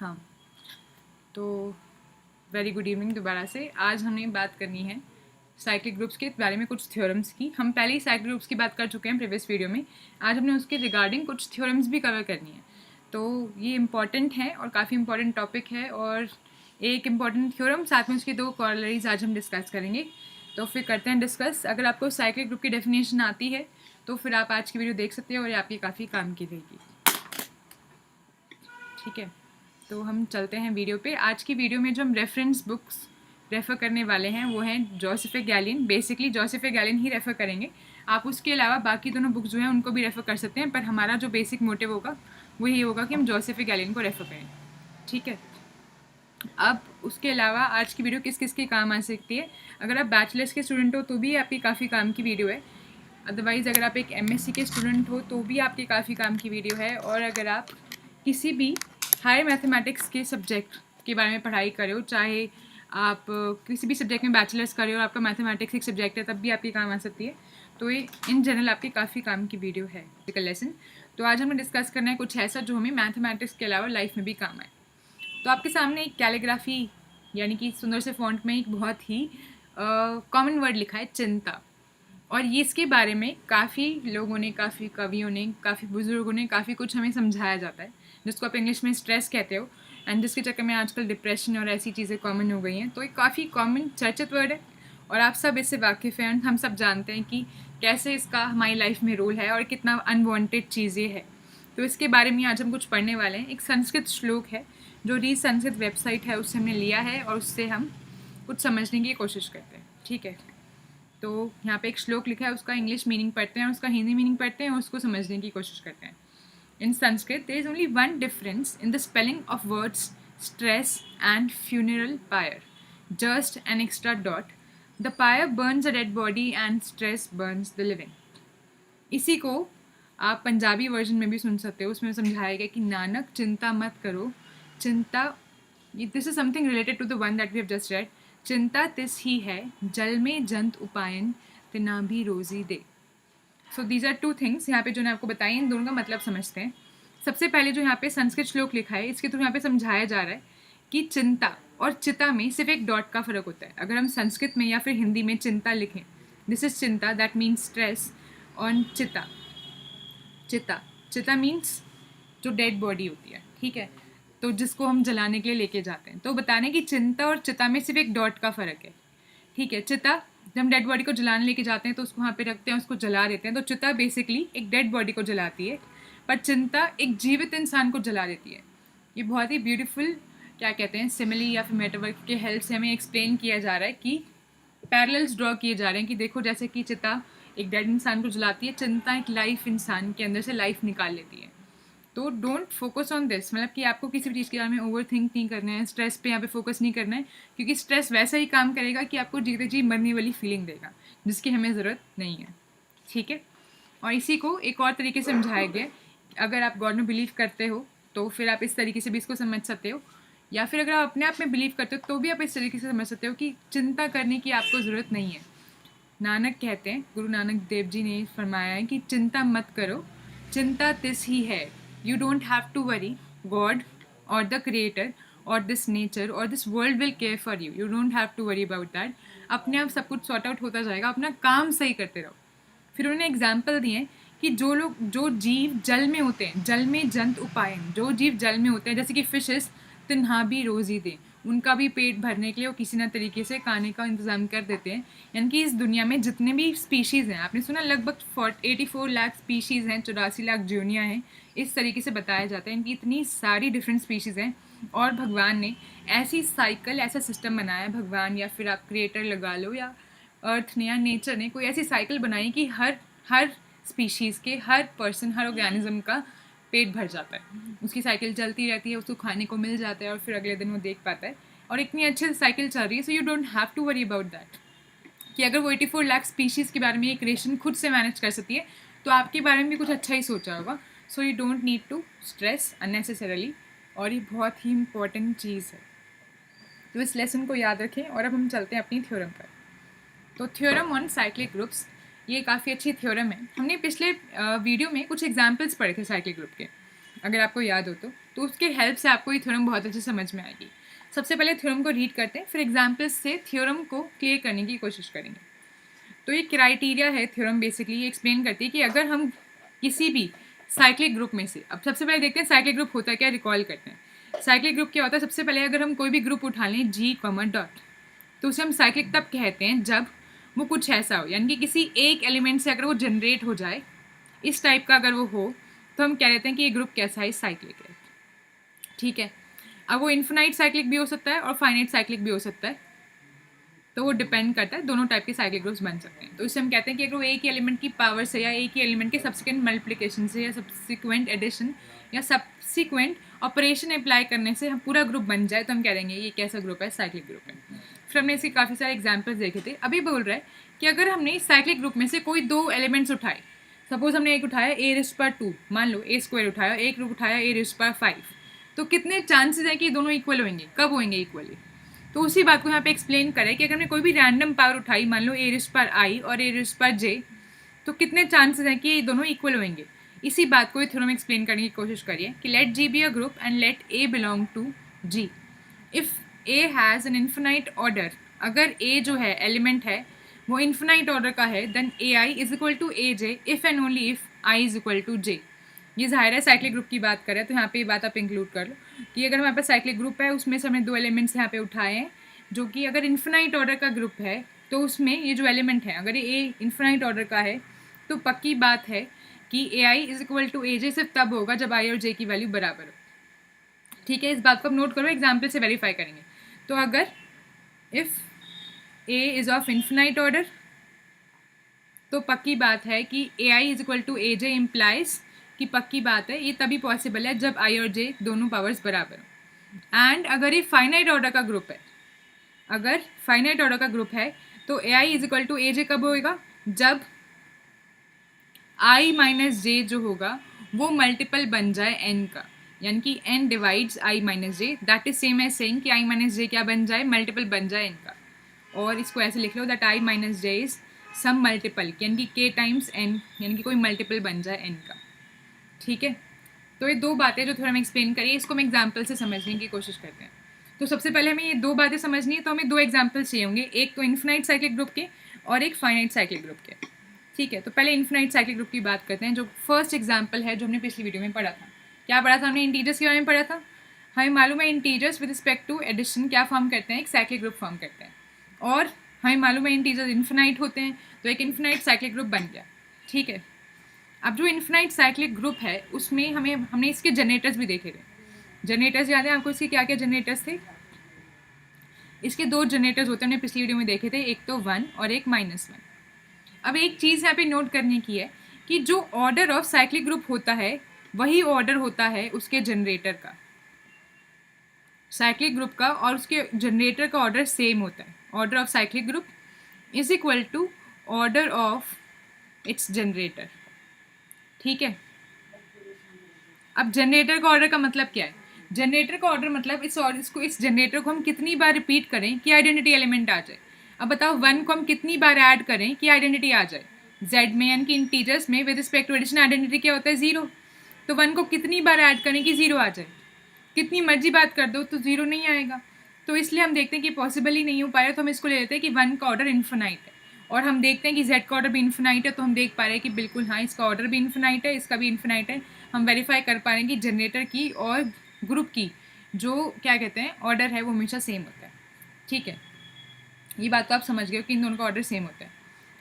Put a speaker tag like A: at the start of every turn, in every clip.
A: हाँ, तो very good evening दोबारा से। आज हमने बात करनी है साइक्लिक ग्रुप्स के बारे में कुछ थ्योरम्स की। हम पहले ही साइक्लिक ग्रुप्स की बात कर चुके हैं प्रीवियस वीडियो में। आज हमने उसके रिगार्डिंग कुछ थ्योरम्स भी कवर करनी है। तो ये इम्पॉर्टेंट है और काफ़ी इम्पॉर्टेंट टॉपिक है, और एक इम्पॉर्टेंट थ्योरम साथ में उसकी 2 कॉलरीज आज हम डिस्कस करेंगे। तो फिर करते हैं डिस्कस। अगर आपको साइक्लिक ग्रुप की डेफिनेशन आती है तो फिर आप आज की वीडियो देख सकते हो और ये आपकी काफ़ी काम की रहेगी। ठीक है, तो हम चलते हैं वीडियो पे। आज की वीडियो में जो हम रेफरेंस बुक्स रेफ़र करने वाले हैं वो हैं जोसेफ गैलिन। बेसिकली जोसेफ गैलिन ही रेफ़र करेंगे। आप उसके अलावा बाकी दोनों बुक्स जो हैं उनको भी रेफ़र कर सकते हैं, पर हमारा जो बेसिक मोटिव होगा वो ये होगा कि हम जोसेफ गैलिन को रेफ़र करें। ठीक है, अब उसके अलावा आज की वीडियो किस किस के काम आ सकती है। अगर आप बैचलर्स के स्टूडेंट हो तो भी आपकी काफ़ी काम की वीडियो है। अदरवाइज़ अगर आप एक एमएससी के स्टूडेंट हो तो भी आपकी काफ़ी काम की वीडियो है। और अगर आप किसी भी हायर मैथमेटिक्स के सब्जेक्ट के बारे में पढ़ाई कर रहे हो, चाहे आप किसी भी सब्जेक्ट में बैचलर्स कर रहे हो और आपका मैथमेटिक्स एक सब्जेक्ट है, तब भी आपकी काम आ सकती है। तो ये इन जनरल आपकी काफ़ी काम की वीडियो है लेसन। तो आज हमें डिस्कस करना है कुछ ऐसा जो हमें मैथमेटिक्स के अलावा लाइफ में भी काम आए। तो आपके सामने एक कैलीग्राफी यानी कि सुंदर से फॉन्ट में एक बहुत ही कॉमन वर्ड लिखा है, चिंता। और ये इसके बारे में काफ़ी लोगों ने, काफ़ी कवियों ने, काफ़ी बुजुर्गों ने काफ़ी कुछ हमें समझाया जाता है, जिसको आप इंग्लिश में स्ट्रेस कहते हो, एंड जिसके चक्कर में आजकल डिप्रेशन और ऐसी चीज़ें कॉमन हो गई हैं। तो ये काफ़ी कॉमन चर्चित वर्ड है और आप सब इससे वाकिफ़ हैं। हम सब जानते हैं कि कैसे इसका हमारी लाइफ में रोल है और कितना अनवांटेड चीज़ ये है। तो इसके बारे में आज हम कुछ पढ़ने वाले हैं। एक संस्कृत श्लोक है जो री संस्कृत वेबसाइट है उससे हमने लिया है और उससे हम कुछ समझने की कोशिश करते हैं। ठीक है, तो यहाँ पे एक श्लोक लिखा है, उसका इंग्लिश मीनिंग पढ़ते हैं, उसका हिंदी मीनिंग पढ़ते हैं और उसको समझने की कोशिश करते हैं। In Sanskrit there is only one difference in the spelling of words stress and funeral pyre, just an extra dot. The pyre burns a dead body and stress burns the living. इसी को आप पंजाबी वर्जन में भी सुन सकते हो। उसमें समझाया गया कि नानक चिंता मत करो, चिंता, this is something related to the one that we have just read. चिंता तिस ही है जल में जंत उपायन, तिना भी रोजी दे। सो दीज आर 2 थिंग्स यहाँ पे जो मैं आपको बताई, इन दोनों का मतलब समझते हैं। सबसे पहले जो यहाँ पे संस्कृत श्लोक लिखा है, इसके थ्रू यहाँ पे समझाया जा रहा है कि चिंता और चिता में सिर्फ एक डॉट का फर्क होता है। अगर हम संस्कृत में या फिर हिंदी में चिंता लिखें, दिस इज चिंता, दैट मीन्स स्ट्रेस, ऑन चिता। चिता चिता मीन्स जो डेड बॉडी होती है, ठीक है, तो जिसको हम जलाने के लिए लेके जाते हैं। तो बताने कि चिंता और चिता में सिर्फ एक डॉट का फर्क है। ठीक है, चिता जब हम डेड बॉडी को जलाने लेके जाते हैं तो उसको वहाँ पे रखते हैं, उसको जला देते हैं। तो चिता बेसिकली एक डेड बॉडी को जलाती है, पर चिंता एक जीवित इंसान को जला देती है। ये बहुत ही ब्यूटीफुल, क्या कहते हैं, सिमिली या फिर मेटाफर के हेल्प से हमें एक्सप्लेन किया जा रहा है कि पैरेलल्स ड्रॉ किए जा रहे हैं कि देखो जैसे कि चिता एक डेड इंसान को जलाती है, चिंता एक लाइफ इंसान के अंदर से लाइफ निकाल लेती है। तो डोंट फोकस ऑन दिस, मतलब कि आपको किसी भी चीज़ के बारे में ओवर थिंक नहीं करना है, स्ट्रेस पे यहाँ पे फोकस नहीं करना है, क्योंकि स्ट्रेस वैसा ही काम करेगा कि आपको जीते जी मरने वाली फीलिंग देगा, जिसकी हमें ज़रूरत नहीं है। ठीक है, और इसी को एक और तरीके से समझाया गया। अगर आप गॉड में बिलीव करते हो तो फिर आप इस तरीके से भी इसको समझ सकते हो, या फिर अगर आप अपने आप में बिलीव करते हो तो भी आप इस तरीके से समझ सकते हो कि चिंता करने की आपको ज़रूरत नहीं है। नानक कहते हैं, गुरु नानक देव जी ने फरमाया है कि चिंता मत करो, चिंता तिस ही है। You don't have to worry, god और द क्रिएटर और दिस नेचर और this world will care for you. You don't have to worry about that. अपने आप सब कुछ सॉर्ट आउट होता जाएगा, अपना काम सही करते रहो। फिर उन्होंने एग्जाम्पल दिए कि जो जीव जल में होते हैं, जल में जंत उपायन, जो जीव जल में होते हैं जैसे कि फिशेस, तिन्हा भी रोजी दे, उनका भी पेट भरने के लिए वो किसी न तरीके से खाने का इंतज़ाम कर देते हैं। यानी कि इस दुनिया में जितने भी स्पीशीज़ हैं, आपने सुना लगभग 84 लाख स्पीशीज़ हैं, 84 लाख जूनिया हैं, इस तरीके से बताया जाता है। इनकी इतनी सारी डिफरेंट स्पीशीज़ हैं और भगवान ने ऐसी साइकिल, ऐसा सिस्टम बनाया है, भगवान या फिर आप क्रिएटर लगा लो या अर्थ ने या नेचर ने कोई ऐसी साइकिल बनाई कि हर स्पीशीज़ के, हर पर्सन, हर ऑर्गेनिज्म का पेट भर जाता है, उसकी साइकिल चलती रहती है, उसको खाने को मिल जाता है और फिर अगले दिन वो देख पाता है, और इतनी अच्छी साइकिल चल रही है। So you don't have to worry about that कि अगर वो 84 लाख स्पीशीज़ के बारे में एक क्रिएशन खुद से मैनेज कर सकती है तो आपके बारे में भी कुछ अच्छा ही सोचा होगा। So you don't need to stress unnecessarily, और ये बहुत ही इंपॉर्टेंट चीज़ है। तो इस लेसन को याद रखें और अब हम चलते हैं अपनी थ्योरम पर। तो थ्योरम ऑन साइक्लिक ग्रुप्स, ये काफ़ी अच्छी थ्योरम है। हमने पिछले वीडियो में कुछ एग्जाम्पल्स पढ़े थे साइक्लिक ग्रुप के, अगर आपको याद हो तो उसके हेल्प से आपको ये थ्योरम बहुत अच्छे समझ में आएगी। सबसे पहले थ्योरम को रीड करते हैं, फिर एग्जाम्पल्स से थ्योरम को क्लियर करने की कोशिश करेंगे। तो ये क्राइटेरिया है थ्योरम, बेसिकली ये एक्सप्लेन करती है कि अगर हम किसी भी साइक्लिक ग्रुप में से, अब सबसे पहले देखते हैं साइक्लिक ग्रुप होता है क्या, रिकॉल करते हैं साइक्लिक ग्रुप क्या होता है। सबसे पहले अगर हम कोई भी ग्रुप उठा लें G, डॉट, तो उसे हम साइक्लिक तब कहते हैं जब वो कुछ ऐसा हो, यानी कि किसी एक एलिमेंट से अगर वो जनरेट हो जाए, इस टाइप का अगर वो हो, तो हम कह देते हैं कि ये ग्रुप कैसा है, साइक्लिक है। ठीक है, अब वो इन्फिनाइट साइक्लिक भी हो सकता है और फाइनाइट साइक्लिक भी हो सकता है, तो वो डिपेंड करता है, दोनों टाइप के साइक्लिक ग्रुप्स बन सकते हैं। तो इससे हम कहते हैं कि अगर वो एक ही एलिमेंट की पावर से या एक ही एलिमेंट के सब्सिक्वेंट मल्टीप्लिकेशन से या सब्सिक्वेंट एडिशन या सब्सिक्वेंट ऑपरेशन अप्लाई करने से हम पूरा ग्रुप बन जाए, तो हम कह देंगे ये कैसा ग्रुप है, साइक्लिक ग्रुप है। फिर हमने इसके काफ़ी सारे एग्जाम्पल्स देखे थे। अभी बोल रहा है कि अगर हमने साइक्लिक ग्रुप में से कोई दो एलिमेंट्स उठाए, सपोज हमने एक उठाया A⁻², मान लो A² उठाया, एक ग्रुप उठाया A⁵5, तो कितने चांसेस हैं कि ये दोनों इक्वल होंगे, कब होंगे इक्वली। तो उसी बात को यहाँ पे एक्सप्लेन करें कि अगर हमने कोई भी रैंडम पावर उठाई, मान लो A⁻I और A⁻J, तो कितने चांसेस हैं कि ये दोनों इक्वल होंगे। इसी बात को थ्योरम एक्सप्लेन करने की कोशिश करिए कि let G be a group and let A belong to G। If A has an infinite order, अगर A जो है एलिमेंट है वो इन्फिनाइट ऑर्डर का है, then AI is equal to AJ if and only if I is equal to J। ये जाहिर है साइक्लिक ग्रुप की बात करें तो यहाँ पे ये बात आप इंक्लूड कर लो कि अगर हमारे पास साइक्लिक ग्रुप है, उसमें से हमने दो एलिमेंट्स यहाँ पे उठाए हैं जो कि अगर इन्फिनाइट ऑर्डर का ग्रुप है, तो उसमें ये जो एलिमेंट है अगर ये इन्फिनाइट ऑर्डर का है, तो पक्की बात है कि AI is equal to AJ सिर्फ तब होगा जब I और J की वैल्यू बराबर हो। ठीक है, इस बात को आप नोट करो, एग्जाम्पल से वेरीफाई करेंगे। तो अगर if A is of infinite order, तो पक्की बात है कि AI is equal to AJ implies कि पक्की बात है ये तभी पॉसिबल है जब I और J दोनों पावर्स बराबर हो। एंड अगर ये फाइनाइट ऑर्डर का ग्रुप है, अगर फाइनाइट ऑर्डर का ग्रुप है, तो AI is equal to AJ कब होएगा, जब I माइनस J जो होगा वो मल्टीपल बन जाए N का, यानी कि N divides I minus J, that is same as saying कि I माइनस J क्या बन जाए, मल्टीपल बन जाए N का। और इसको ऐसे लिख लो that I minus J is some multiple, यानी कि K टाइम्स N, यानी कि कोई मल्टीपल बन जाए N का। ठीक है, तो ये दो बातें जो थोड़ा हम एक्सप्लेन करिए, इसको हम एग्जाम्पल से समझने की कोशिश करते हैं। तो सबसे पहले हमें ये दो बातें समझनी है, तो हमें दो एग्जाम्पल चाहिए होंगे, एक तो इन्फिनाइट साइक्लिक ग्रुप के और एक फाइनाइट साइक्लिक ग्रुप के। ठीक है, तो पहले इन्फिनाइट साइक्लिक ग्रुप की बात करते हैं, जो फर्स्ट एग्जाम्पल है जो हमने पिछली वीडियो में पढ़ा था। क्या पढ़ा था हमने, इंटीजर्स के बारे में पढ़ा था। हमें मालूम है integers with respect to addition क्या फॉर्म करते हैं, एक साइक्लिक ग्रुप फॉर्म करते हैं, और हमें मालूम है इंटीजर्स इन्फिनाइट होते हैं, तो एक इन्फिनाइट साइक्लिक ग्रुप बन गया। ठीक है, अब जो इन्फिनाइट साइक्लिक ग्रुप है उसमें हमने इसके जनरेटर्स भी देखे थे। जनरेटर्स याद है आपको, इसके क्या क्या जनरेटर्स थे, इसके दो जनरेटर्स होते हैं, हमने पिछली वीडियो में देखे थे, एक तो 1 और एक -1। अब एक चीज़ यहाँ पे नोट करने की है कि जो ऑर्डर ऑफ साइक्लिक ग्रुप होता है वही ऑर्डर होता है उसके जनरेटर का, साइक्लिक ग्रुप का और उसके जनरेटर का ऑर्डर सेम होता है। Order of cyclic group is equal to order of its generator. ठीक है, अब जनरेटर का ऑर्डर का मतलब क्या है, जनरेटर का ऑर्डर मतलब इस जनरेटर को हम कितनी बार रिपीट करें कि आइडेंटिटी एलिमेंट आ जाए। अब बताओ 1 को हम कितनी बार ऐड करें कि आइडेंटिटी आ जाए, Z में यानी कि इंटीजर्स में with respect to addition identity क्या होता है, 0। तो 1 को कितनी बार ऐड करें कि 0 आ जाए, कितनी मर्जी बात कर दो तो 0 नहीं आएगा। तो इसलिए हम देखते हैं कि पॉसिबल ही नहीं हो पाया, तो हम इसको ले लेते हैं कि 1 का ऑर्डर इन्फिनाइट है, और हम देखते हैं कि Z का ऑर्डर भी इन्फिनाइट है, तो हम देख पा रहे हैं कि बिल्कुल हाँ इसका ऑर्डर भी इन्फिनाइट है, इसका भी इन्फिनाइट है। हम वेरीफाई कर पा रहे हैं कि जनरेटर की और ग्रुप की जो क्या कहते हैं ऑर्डर है वो हमेशा सेम होता है। ठीक है, ये बात तो आप समझ गए हो कि इन दोनों का ऑर्डर सेम होता है।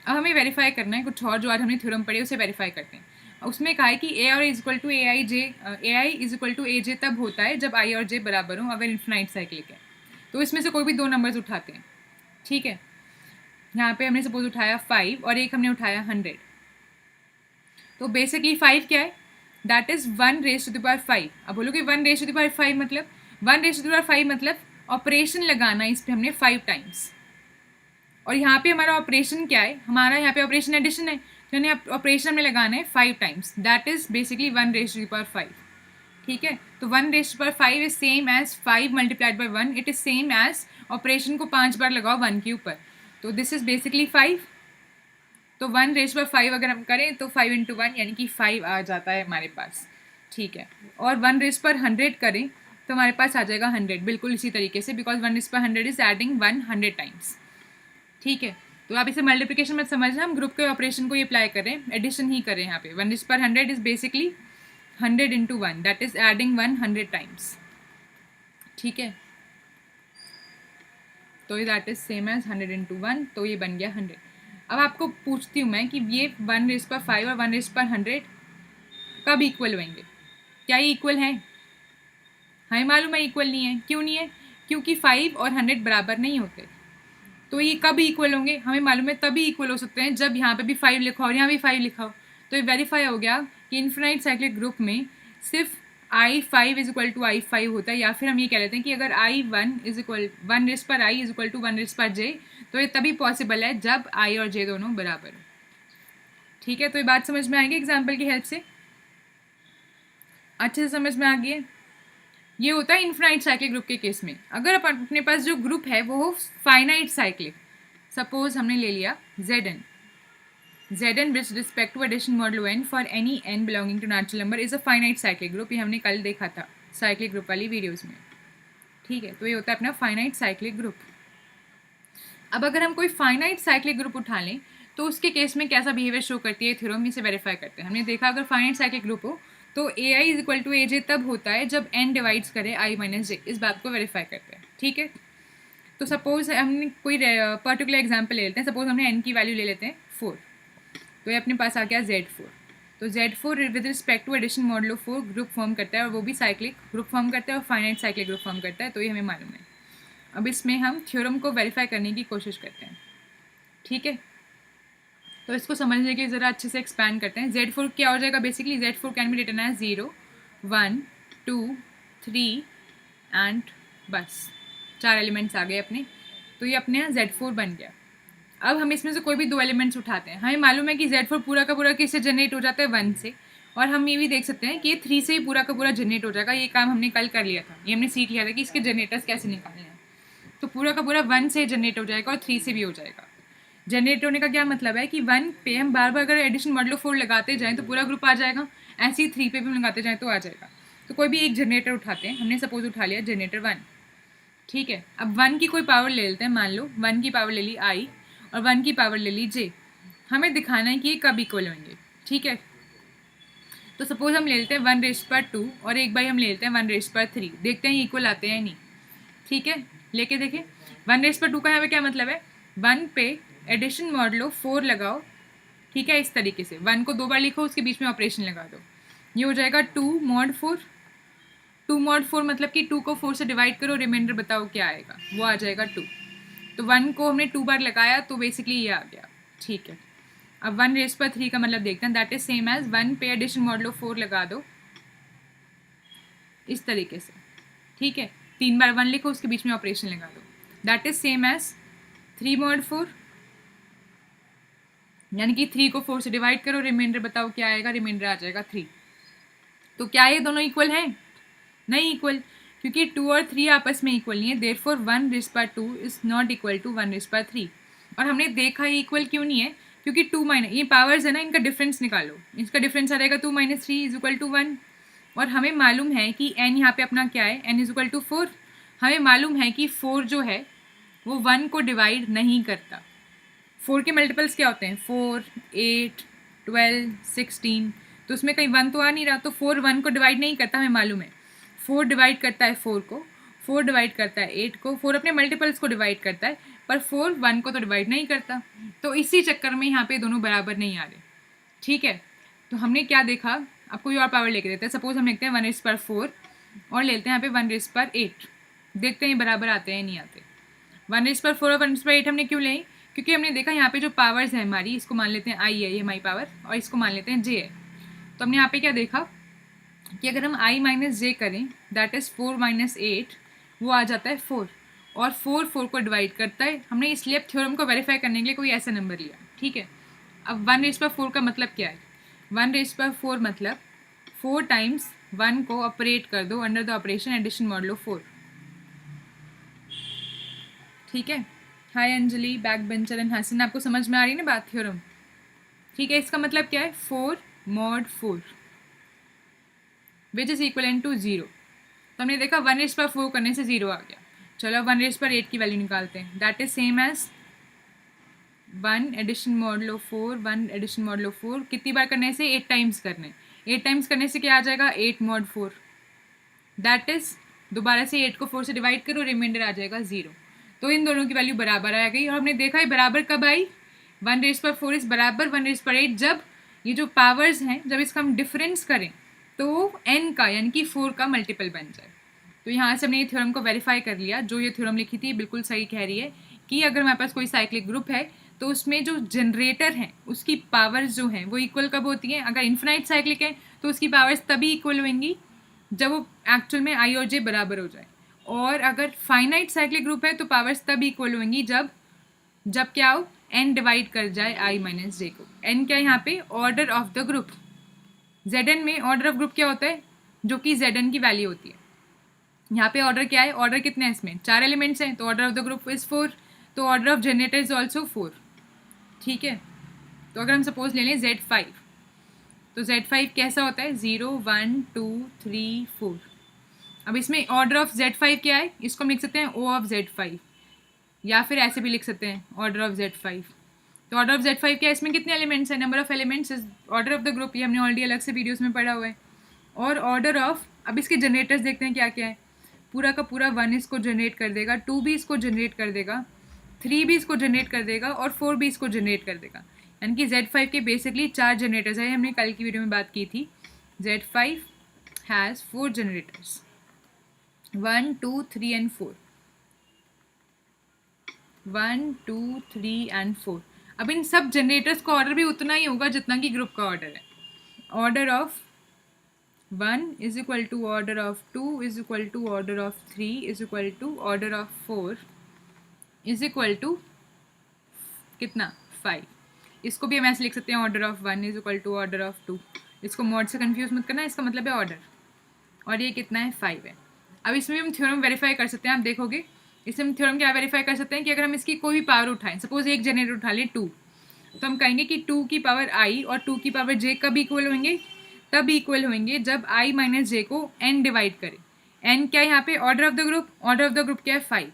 A: अब हमें वेरीफाई करना है कुछ और, जो आज हमने थ्योरम पढ़ी उसे वेरीफाई करते हैं। उसमें कहा है कि A और is equal to AI is equal to AJ तब होता है जब I और J बराबर हो, अगर इन्फिनाइट साइक्लिक है। तो इसमें से कोई भी दो नंबर्स उठाते हैं। ठीक है, यहाँ पे हमने सपोज उठाया 5 और एक हमने उठाया 100, तो बेसिकली 5 क्या है, that is 1 raise to the power 5। अब बोलो कि 1 रेज़ टू द पावर 5 मतलब 1 रेज़ टू द पावर 5 मतलब ऑपरेशन लगाना इस पर हमने 5 टाइम्स, और यहाँ पे हमारा ऑपरेशन क्या है, हमारा यहाँ पे ऑपरेशन एडिशन है, तो यानी ऑपरेशन हमें लगाना है 5 times, that is basically 1 raise to the power 5। ठीक है, तो 1 raise to the power 5 is same as 5 multiplied by 1, it is same as operation को 5 बार लगाओ 1 के ऊपर, तो दिस इज बेसिकली 5। तो 1 रेज़ टू द पावर 5 अगर हम करें तो 5 × 1 यानी कि 5 आ जाता है हमारे पास। ठीक है, और 1/100 करें तो हमारे पास आ जाएगा 100, बिल्कुल इसी तरीके से, बिकॉज 1/100 इज एडिंग 100 टाइम्स। ठीक है, तो आप इसे मल्टीप्लिकेशन में समझना, हम ग्रुप के ऑपरेशन को ही अप्लाई करें, एडिशन ही करें यहाँ पे। 1/100 is basically 100 into 1, that is adding 100 times. ठीक है, तो ये that is same as 100 into 1, तो ये बन गया 100। अब आपको पूछती हूँ मैं कि ये 1/5 और 1/100 कब इक्वल होंगे? क्या ये इक्वल हैं? हमें मालूम है इक्वल नहीं है। क्यों नहीं है? क्योंकि 5 और 100 बराबर नहीं होते। तो ये कब इक्वल होंगे? हमें मालूम है तभी इक्वल हो सकते हैं जब यहाँ पे भी 5 लिखा हो और यहाँ भी 5 लिखा हो। तो ये वेरीफाई हो गया कि इन्फिनाइट साइक्लिक ग्रुप में सिर्फ I5 is equal to I5 होता है, या फिर हम ये कह लेते हैं कि अगर I1 is equal 1/i is equal to 1/j, तो ये तभी पॉसिबल है जब I और j दोनों बराबर हो। ठीक है, तो ये बात समझ में आएगी एग्जाम्पल की हेल्प से? अच्छे से समझ में आ गई है? ये होता है इन्फिनाइट साइक्लिक ग्रुप के केस में। अगर अपने पास जो ग्रुप है वो हो फाइनाइट साइक्लिक, सपोज हमने ले लिया Zn with respect to addition modulo n for any n belonging to natural number is a finite cyclic group. ये हमने कल देखा था साइक्लिक ग्रुप वाली वीडियोस में। ठीक है, तो ये होता है अपना फाइनाइट साइक्लिक ग्रुप। अब अगर हम कोई फाइनाइट साइक्लिक ग्रुप उठा लें तो उसके केस में कैसा बिहेवियर शो करती है थ्योरम, इसे वेरीफाई करते हैं। हमने देखा अगर फाइनाइट साइक्लिक ग्रुप हो तो AI is equal to AJ तब होता है जब n डिवाइड्स करे I माइनस जे। इस बात को वेरीफाई करते हैं। ठीक है, तो सपोज हमने कोई पर्टिकुलर एग्जांपल ले लेते हैं। सपोज हमने n की वैल्यू ले लेते हैं 4, तो ये अपने पास आ गया Z4। तो Z4 with respect to addition modulo 4 group form करता है, और वो भी साइक्लिक ग्रुप फॉर्म करता है और फाइनाइट साइक्लिक ग्रुप फॉर्म करता है। तो ये हमें मालूम है। अब इसमें हम थ्योरम को वेरीफाई करने की कोशिश करते हैं। ठीक है, तो इसको समझने के लिए ज़रा अच्छे से एक्सपैंड करते हैं। Z4 क्या हो जाएगा? Basically Z4 can be written as 0, 1, 2, 3 and बस 4 एलिमेंट्स आ गए अपने। तो ये अपने यहाँ Z4 बन गया। अब हम इसमें से कोई भी 2 एलिमेंट्स उठाते हैं। हमें मालूम है कि Z4 पूरा का पूरा किससे जनरेट हो जाता है? 1 से। और हम ये भी देख सकते हैं कि ये 3 से ही पूरा का पूरा जनरेट हो जाएगा। ये काम हमने कल कर लिया था, ये हमने सीख लिया था कि इसके जनरेटर्स कैसे निकालने हैं। तो पूरा का पूरा 1 से जनरेट हो जाएगा और 3 से भी हो जाएगा। जनरेट होने का क्या मतलब है कि 1 पे हम बार बार अगर एडिशन मॉडुलो 4 लगाते जाएं तो पूरा ग्रुप आ जाएगा, ऐसे ही 3 पे भी हम लगाते जाएं तो आ जाएगा। तो कोई भी एक जनरेटर उठाते हैं, हमने सपोज उठा लिया जनरेटर 1। ठीक है, अब 1 की कोई पावर ले लेते हैं। मान लो 1 की पावर ले ली I और 1 की पावर ले ली J। हमें दिखाना है कि ये कब इक्वल होंगे। ठीक है, तो सपोज हम ले लेते हैं 1/2 और एक बाई हम ले लेते हैं 1/3। देखते हैं इक्वल आते हैं नहीं। ठीक है, लेके देखें 1/2 का यहाँ पे क्या मतलब है? 1 पे एडिशन मॉडुलो 4 लगाओ। ठीक है, इस तरीके से 1 को 2 बार लिखो, उसके बीच में ऑपरेशन लगा दो। ये हो जाएगा 2 mod 4। 2 mod 4 मतलब कि 2 को 4 से डिवाइड करो, रिमाइंडर बताओ क्या आएगा? वो आ जाएगा 2। तो 1 को हमने 2 बार लगाया तो बेसिकली ये आ गया। ठीक है, अब 1/3 का मतलब देखते हैं। दैट इज सेम एज 1 पे एडिशन मॉडुलो 4 लगा दो इस तरीके से। ठीक है, 3 बार 1 लिखो, उसके बीच में ऑपरेशन लगा दो। That is same as 3 mod 4, यानी कि 3 को 4 से डिवाइड करो, रिमाइंडर बताओ क्या आएगा? रिमाइंडर आ जाएगा 3। तो क्या ये दोनों इक्वल हैं? नहीं इक्वल, क्योंकि 2 और 3 आपस में इक्वल नहीं है। Therefore 1/2 is not equal to 1/3। और हमने देखा ये इक्वल क्यों नहीं है? क्योंकि 2 माइनस ये पावर्स है ना, इनका डिफरेंस निकालो। इसका डिफरेंस आ जाएगा 2 - 3 इज इक्वल टू 1। और हमें मालूम है कि n यहाँ पे अपना क्या है? n is equal to 4। हमें मालूम है कि 4 जो है वो 1 को डिवाइड नहीं करता। 4 के मल्टीपल्स क्या होते हैं? 4, 8, 12, 16। तो उसमें कहीं 1 तो आ नहीं रहा। तो 4 1 को डिवाइड नहीं करता, हमें मालूम है। 4 डिवाइड करता है 4 को, 4 डिवाइड करता है 8 को, 4 अपने मल्टीपल्स को डिवाइड करता है, पर 4 1 को तो डिवाइड नहीं करता। तो इसी चक्कर में यहाँ पे दोनों बराबर नहीं आ रहे। ठीक है, तो हमने क्या देखा? अब कोई और पावर लेके देते हैं। सपोज हम लिखते हैं 1/4 और लेते हैं यहाँ पे 1/8। देखते हैं ये बराबर आते हैं नहीं आते। 1/4 और 1/8 हमने क्यों ले? क्योंकि हमने देखा यहाँ पे जो पावर्स है हमारी, इसको मान लेते हैं I है, ये हमारी पावर, और इसको मान लेते हैं J है। तो हमने यहाँ पे क्या देखा कि अगर हम I - J करें, दैट इज़ 4 - 8, वो आ जाता है 4। और 4 को डिवाइड करता है। हमने इसलिए अब थ्योरम को वेरीफाई करने के लिए कोई ऐसा नंबर लिया। ठीक है, अब 1/4 का मतलब क्या है? 1/4 मतलब 4 टाइम्स 1 को ऑपरेट कर दो under the operation addition modulo 4। ठीक है, hi Anjali, back bencher and Hasan, आपको समझ में आ रही है ना बात थ्योरम? ठीक है, इसका मतलब क्या है? 4 mod 4। Which is equivalent to 0। तो हमने देखा 1⁴ करने से 0 आ गया। चलो 1⁴ की वैल्यू निकालते हैं। That is same as 1 addition modulo 4, 1 addition modulo 4 कितनी बार करने से 8 टाइम्स करने, 8 टाइम्स करने से क्या आ जाएगा 8 mod 4। दैट इज दोबारा से 8 को 4 से डिवाइड करो, रिमाइंडर आ जाएगा 0। तो इन दोनों की वैल्यू बराबर आ गई। और हमने देखा है बराबर कब आई, 1⁴ इज बराबर 1⁴8 जब ये जो पावर्स हैं जब इसका हम डिफरेंस करें तो n का यानी कि 4 का मल्टीपल बन जाए। तो यहाँ से हमने ये थ्योरम को वेरीफाई कर लिया। जो ये थ्योरम लिखी थी बिल्कुल सही कह रही है कि अगर हमारे पास कोई साइक्लिक ग्रुप है तो उसमें जो जनरेटर हैं उसकी पावर्स जो हैं वो इक्वल कब होती हैं। अगर इन्फिनाइट साइक्लिक है तो उसकी पावर्स तभी इक्वल होंगी जब वो एक्चुअल में i और j बराबर हो जाए। और अगर फाइनाइट साइक्लिक ग्रुप है तो पावर्स तब इक्वल होंगी जब क्या हो n डिवाइड कर जाए i माइनस j को। n क्या है यहाँ पे order of the group. zn में ऑर्डर ऑफ ग्रुप क्या होता है, जो कि zn की वैल्यू होती है। यहाँ पे ऑर्डर क्या है, ऑर्डर कितने हैं इसमें 4 एलिमेंट्स हैं तो order of the group is 4। तो order of generator is also 4। ठीक है, तो अगर हम सपोज ले लें Z5 तो Z5 कैसा होता है 0 1 2 3 4। अब इसमें ऑर्डर ऑफ Z5 क्या है, इसको हम लिख सकते हैं O ऑफ Z5 या फिर ऐसे भी लिख सकते हैं ऑर्डर ऑफ Z5। तो ऑर्डर ऑफ Z5 क्या है, इसमें कितने एलिमेंट्स हैं, number of elements is order of the group. ये हमने ऑलरेडी अलग से वीडियोस में पढ़ा हुआ है। और ऑर्डर ऑफ, अब इसके जनरेटर्स देखते हैं क्या क्या है। पूरा का पूरा 1 इसको जनरेट कर देगा, 2 भी इसको जनरेट कर देगा, 3 भी इसको जनरेट कर देगा और 4 भी इसको जनरेट कर देगा। यानी कि Z5 के बेसिकली 4 जनरेटर्स है। हमने कल की वीडियो में बात की थी। Z5 has 4 generators 1 2 3 and 4, 1 2 3 and 4। अब इन सब जनरेटर्स का ऑर्डर भी उतना ही होगा जितना कि ग्रुप का ऑर्डर है। Order of 1 is equal to order of 2 is equal to order of 3 is equal to order of 4 is equal to कितना 5। इसको भी हम ऐसे लिख सकते हैं order of 1 is equal to order of 2। इसको मॉड से कंफ्यूज मत करना, इसका मतलब है ऑर्डर। और ये कितना है 5 है। अब इसमें हम थ्योरम वेरीफाई कर सकते हैं। आप देखोगे इसमें हम थ्योरम क्या वेरीफाई कर सकते हैं कि अगर हम इसकी कोई भी पावर उठाएं, सपोज एक जनरेटर उठा लें 2, तो हम कहेंगे कि 2 की पावर i और 2 की पावर j कब इक्वल होंगे, तब इक्वल होंगे जब i माइनस j को n डिवाइड करे। n क्या है यहाँ पे order of the group, order of the group क्या है 5।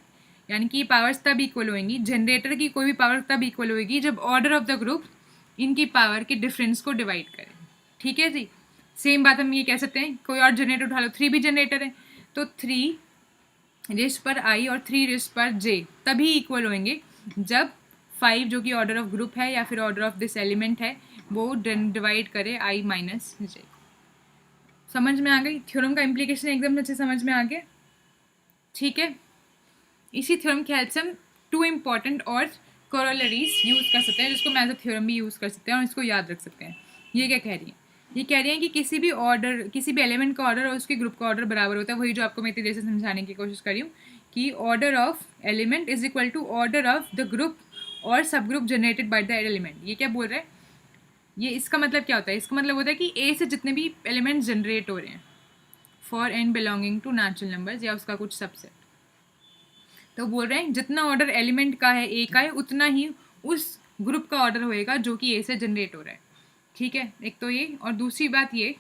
A: यानी कि पावर्स तब इक्वल होंगी, जनरेटर की कोई भी पावर तब इक्वल होगी जब ऑर्डर ऑफ द ग्रुप इनकी पावर के डिफरेंस को डिवाइड करे। ठीक है जी। सेम बात हम ये कह सकते हैं, कोई और जनरेटर उठा लो, 3 भी जनरेटर है तो 3 रेस्ट पर i और 3 रेस्ट पर j तभी इक्वल होंगे जब 5 जो कि ऑर्डर ऑफ ग्रुप है या फिर ऑर्डर ऑफ दिस एलिमेंट है वो डिवाइड करे i माइनस j। समझ में आ गई, थ्योरम का इम्प्लीकेशन एकदम अच्छे समझ में आ गया। ठीक है, इसी थ्योरम के हेल्प से हम 2 इम्पॉर्टेंट और कोरोलरीज यूज़ कर सकते हैं, जिसको हम एज अ थ्योरम भी यूज़ कर सकते हैं और इसको याद रख सकते हैं। ये क्या कह रही है, ये कह रही है कि किसी भी एलिमेंट का ऑर्डर और उसके ग्रुप का ऑर्डर बराबर होता है। वही जो आपको मैं इतनी देर से समझाने की कोशिश कर रही हूँ कि order of element is equal to order of the group और subgroup generated by the element. ये क्या बोल रहा है, ये इसका मतलब क्या होता है, इसका मतलब होता है कि ए से जितने भी एलिमेंट्स जनरेट हो रहे हैं for n belonging to natural numbers या उसका कुछ सबसेट, तो बोल रहे हैं जितना ऑर्डर एलिमेंट का है ए का है उतना ही उस ग्रुप का ऑर्डर होएगा जो कि ए से जनरेट हो रहा है। ठीक है, एक तो ये, और दूसरी बात ये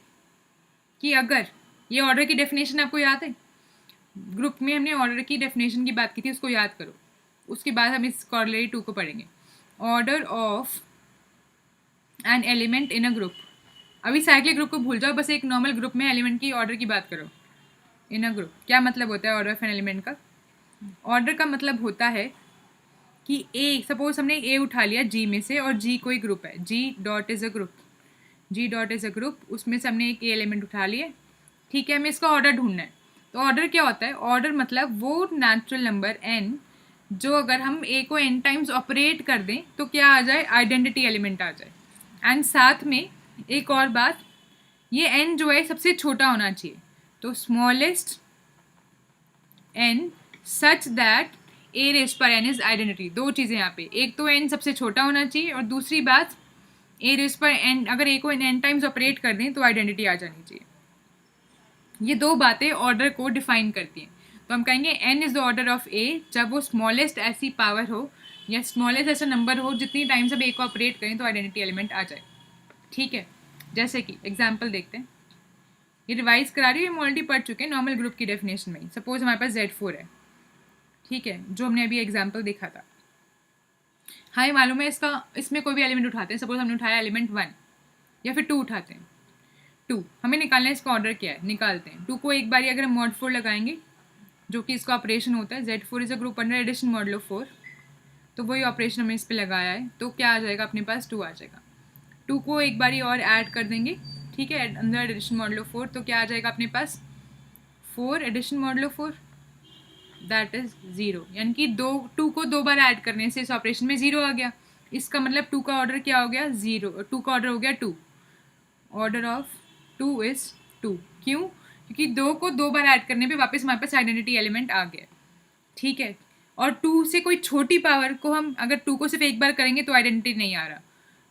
A: कि अगर ये ऑर्डर की डेफिनेशन आपको याद है, ग्रुप में हमने ऑर्डर की डेफिनेशन की बात की थी, उसको याद करो। उसके बाद हम इस कॉर्लरी 2 को पढ़ेंगे। Order of an element in a group, अभी साइक्लिक ग्रुप को भूल जाओ, बस एक नॉर्मल ग्रुप में एलिमेंट की ऑर्डर की बात करो। इन अ ग्रुप क्या मतलब होता है ऑर्डर ऑफ एन एलिमेंट का, ऑर्डर का मतलब होता है कि ए, सपोज हमने ए उठा लिया जी में से और जी कोई ग्रुप है, G dot is a group, G dot is a group, उसमें से हमने एक ए एलिमेंट उठा लिए। ठीक है, हमें इसका ऑर्डर ढूंढना है। तो ऑर्डर क्या होता है, ऑर्डर मतलब वो नेचुरल नंबर एन जो अगर हम ए को एन टाइम्स ऑपरेट कर दें तो क्या आ जाए, आइडेंटिटी एलिमेंट आ जाए। एंड साथ में एक और बात, ये एन जो है सबसे छोटा होना चाहिए। तो smallest n such that a raised पर एन इज आइडेंटिटी। दो चीज़ें यहाँ पे, एक तो एन सबसे छोटा होना चाहिए और दूसरी बात ए रेस्ट पर एन, अगर ए को एन टाइम्स ऑपरेट कर दें तो आइडेंटिटी आ जानी चाहिए। ये दो बातें ऑर्डर को डिफाइन करती हैं। तो हम कहेंगे n is the order of a जब वो स्मॉलेस्ट ऐसी पावर हो या स्मॉलेस्ट ऐसा नंबर हो जितनी टाइम्स अब ए को ऑपरेट करें तो आइडेंटिटी एलिमेंट आ जाए। ठीक है, जैसे कि एग्जाम्पल देखते हैं। ये रिवाइज करा रही हूँ, हम ऑलरेडी पढ़ चुके हैं नॉर्मल ग्रुप की डेफिनेशन में। सपोज हमारे पास Z4 है, ठीक है, जो हमने अभी एग्जाम्पल देखा था। हाँ, ये मालूम है इसमें कोई भी एलिमेंट उठाते हैं। सपोज हमने उठाया एलिमेंट 1 या फिर 2 उठाते हैं। 2 हमें निकालना है, इसका ऑर्डर क्या है निकालते हैं। 2 को एक बारी अगर हम मॉड 4 लगाएंगे, जो कि इसका ऑपरेशन होता है, Z4 is a group under addition modulo 4, तो वही ऑपरेशन हमने इस पर लगाया है, तो क्या आ जाएगा अपने पास 2 आ जाएगा। 2 को एक बारी और ऐड कर देंगे, ठीक है, अंडर एडिशन मॉडुलो 4, तो क्या आ जाएगा अपने पास 4 एडिशन मॉडुलो 4, दैट इज 0। यानी कि 2 को 2 बार ऐड करने से इस ऑपरेशन में 0 आ गया। इसका मतलब 2 का ऑर्डर क्या हो गया 0, 2 का ऑर्डर हो गया 2, ऑर्डर ऑफ 2 इज 2। क्यों? क्योंकि 2 को 2 बार ऐड करने पे वापस हमारे पास आइडेंटिटी एलिमेंट आ गया, ठीक है। और 2 से कोई छोटी पावर को हम अगर 2 को सिर्फ एक बार करेंगे तो आइडेंटिटी नहीं आ रहा,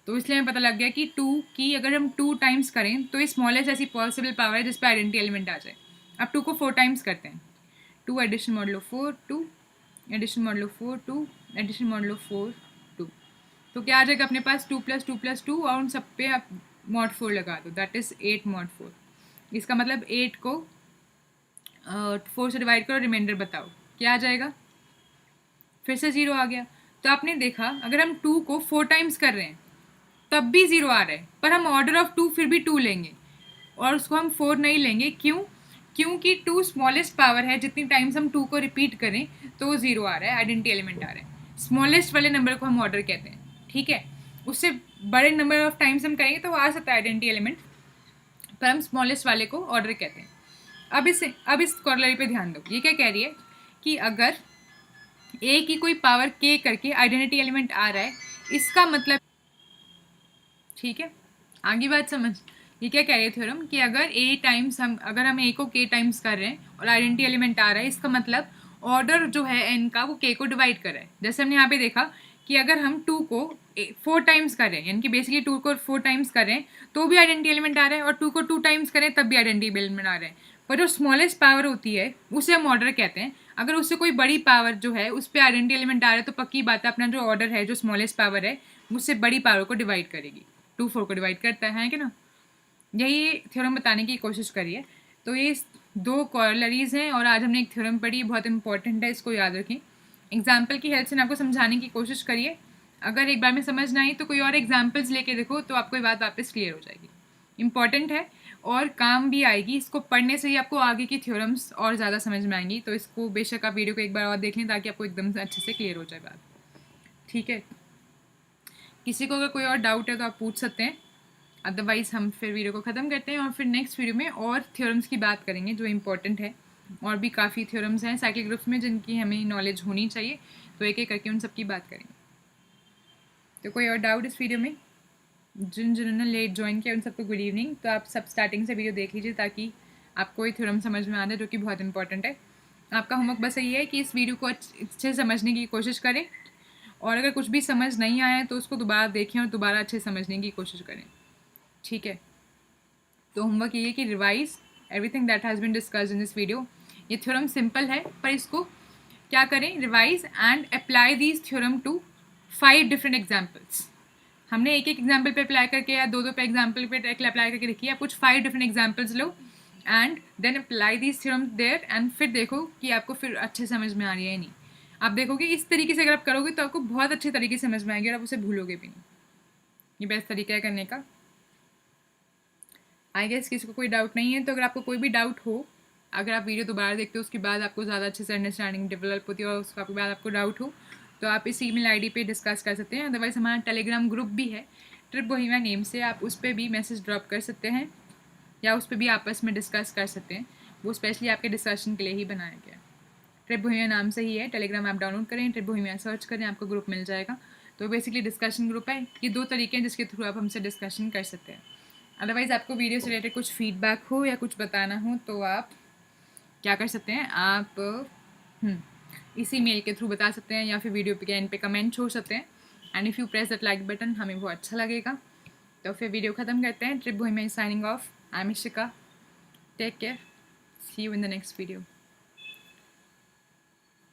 A: तो इसलिए हमें पता लग गया कि 2 की अगर हम 2 टाइम्स करें तो स्मॉलेस्ट ऐसी पॉसिबल पावर है जिस पर आइडेंटिटी एलिमेंट आ जाए। अब 2 को 4 टाइम्स करते हैं, 2 addition modulo 4 2 addition modulo 4 2 addition modulo 4 2, तो क्या आ जाएगा अपने पास 2 + 2 + 2, और उन सब पे आप मॉड 4 लगा दो, दैट इज 8 मॉड 4। इसका मतलब 8 को 4 से डिवाइड करो, रिमाइंडर बताओ क्या आ जाएगा, फिर से 0 आ गया। तो आपने देखा अगर हम 2 को 4 टाइम्स कर रहे हैं तब भी 0 आ रहा है, पर हम ऑर्डर ऑफ 2 फिर भी 2 लेंगे और उसको हम 4 नहीं लेंगे। क्यों? क्योंकि 2 स्मॉलेस्ट पावर है, जितनी टाइम्स हम 2 को रिपीट करें तो वो 0 आ रहा है, आइडेंटिटी एलिमेंट आ रहा है। स्मॉलेस्ट वाले नंबर को हम ऑर्डर कहते हैं, ठीक है। उससे बड़े नंबर ऑफ टाइम्स हम करेंगे तो वो आ सकता है आइडेंटिटी एलिमेंट, पर हम स्मॉलेस्ट वाले को ऑर्डर कहते हैं। अब इस कॉर्लरी पे ध्यान दो, ये क्या कह रही है कि अगर ए की कोई पावर k करके आइडेंटिटी एलिमेंट आ रहा है, इसका मतलब, ठीक है, आगे बात समझ। ये क्या कह रही है थ्योरम कि अगर हम a को k टाइम्स कर रहे हैं और आइडेंटिटी एलिमेंट आ रहा है, इसका मतलब ऑर्डर जो है n का वो k को डिवाइड कर रहा है। जैसे हमने यहाँ पे देखा कि अगर हम 2 को 4 टाइम्स कर रहे हैं, यानी कि बेसिकली 2 को 4 टाइम्स कर रहे हैं तो भी आइडेंटिटी एलिमेंट आ रहा है, और 2 को 2 टाइम्स करें तब भी आइडेंटिटी एलिमेंट आ रहा है। पर जो स्मॉलेस्ट पावर होती है उसे हम ऑर्डर कहते हैं। अगर उससे कोई बड़ी पावर जो है उस पर आइडेंटिटी एलिमेंट आ रहा है तो पक्की बात है अपना जो ऑर्डर है, जो स्मॉलेस्ट पावर है, उससे बड़ी पावर को डिवाइड करेगी। 2 4 को डिवाइड करता है कि ना, यही थ्योरम बताने की कोशिश करी है। तो ये 2 कॉर्लरीज हैं और आज हमने एक थ्योरम पढ़ी, बहुत इंपॉर्टेंट है, इसको याद रखें। एग्जाम्पल की हेल्प से आपको समझाने की कोशिश करिए। अगर एक बार में समझ ना आई तो कोई और एग्जाम्पल्स लेके देखो, तो आपको ये बात वापस क्लियर हो जाएगी। इंपॉर्टेंट है और काम भी आएगी, इसको पढ़ने से ही आपको आगे की थ्योरम्स और ज़्यादा समझ में आएंगी। तो इसको बेशक आप वीडियो को एक बार और देख लें ताकि आपको एकदम से अच्छे से क्लियर हो जाए बात, ठीक है। किसी को अगर कोई और डाउट है तो आप पूछ सकते हैं, अदरवाइज़ हम फिर वीडियो को ख़त्म करते हैं और फिर नेक्स्ट वीडियो में और थ्योरम्स की बात करेंगे जो इंपॉर्टेंट है। और भी काफ़ी थ्योरम्स हैं साइक्लिक ग्रुप्स में जिनकी हमें नॉलेज होनी चाहिए, तो एक एक करके उन सबकी बात करेंगे। तो कोई और डाउट इस वीडियो में? जिन्होंने लेट ज्वाइन किया उन सबको गुड इवनिंग। तो आप सब स्टार्टिंग से वीडियो देख लीजिए ताकि आपको ये थ्योरम समझ में आ जाए, जो कि बहुत इंपॉर्टेंट है। आपका होमवर्क बस यही है कि इस वीडियो को अच्छे से समझने की कोशिश करें, और अगर कुछ भी समझ नहीं आया तो उसको दोबारा देखें और दोबारा अच्छे से समझने की कोशिश करें, ठीक है। तो होमवर्क ये है कि revise everything that has been discussed in this video. ये थ्योरम सिंपल है, पर इसको क्या करें, revise and apply these theorem to 5 different examples. हमने एक एग्जाम्पल पे अप्लाई करके या 2 पे एग्जाम्पल पे अप्लाई करके देखिए। आप कुछ 5 डिफरेंट एग्जाम्पल्स लो and then apply these theorem there, and फिर देखो कि आपको फिर अच्छे समझ में आ रही है या नहीं। आप देखोगे इस तरीके से अगर आप करोगे तो आपको बहुत अच्छे तरीके से समझ में आएगी और आप उसे भूलोगे भी नहीं। ये बेस्ट तरीका है करने का। आई गेस किसी को कोई डाउट नहीं है। तो अगर आपको कोई भी डाउट हो, अगर आप वीडियो दोबारा देखते हो उसके बाद आपको ज़्यादा अच्छे से अंडरस्टैंडिंग डेवलप होती है और उसके बाद आपको डाउट हो तो आप इस ईमेल आईडी पे डिस्कस कर सकते हैं। अदरवाइज़ हमारा टेलीग्राम ग्रुप भी है ट्रिप बोहेमिया नेम से, आप उस पर भी मैसेज ड्रॉप कर सकते हैं या उस पर भी आपस में डिस्कस कर सकते हैं। वो स्पेशली आपके डिस्कशन के लिए ही बनाया गया है। ट्रिप बोहेमिया नाम से ही है, टेलीग्राम ऐप डाउनलोड करें, ट्रिप बोहेमिया सर्च करें, आपको ग्रुप मिल जाएगा। तो बेसिकली डिस्कशन ग्रुप है। ये 2 तरीके हैं जिसके थ्रू आप हमसे डिस्कशन कर सकते हैं। अदरवाइज़ आपको वीडियो से रिलेटेड कुछ फीडबैक हो या कुछ बताना हो तो आप क्या कर सकते हैं, आप इसी मेल के थ्रू बता सकते हैं या फिर वीडियो के एंड पे कमेंट छोड़ सकते हैं। And if you press that like button, हमें बहुत अच्छा लगेगा। तो फिर वीडियो ख़त्म करते हैं। Trip Bohemia signing off, I am Ishika, take care, see you in the next video.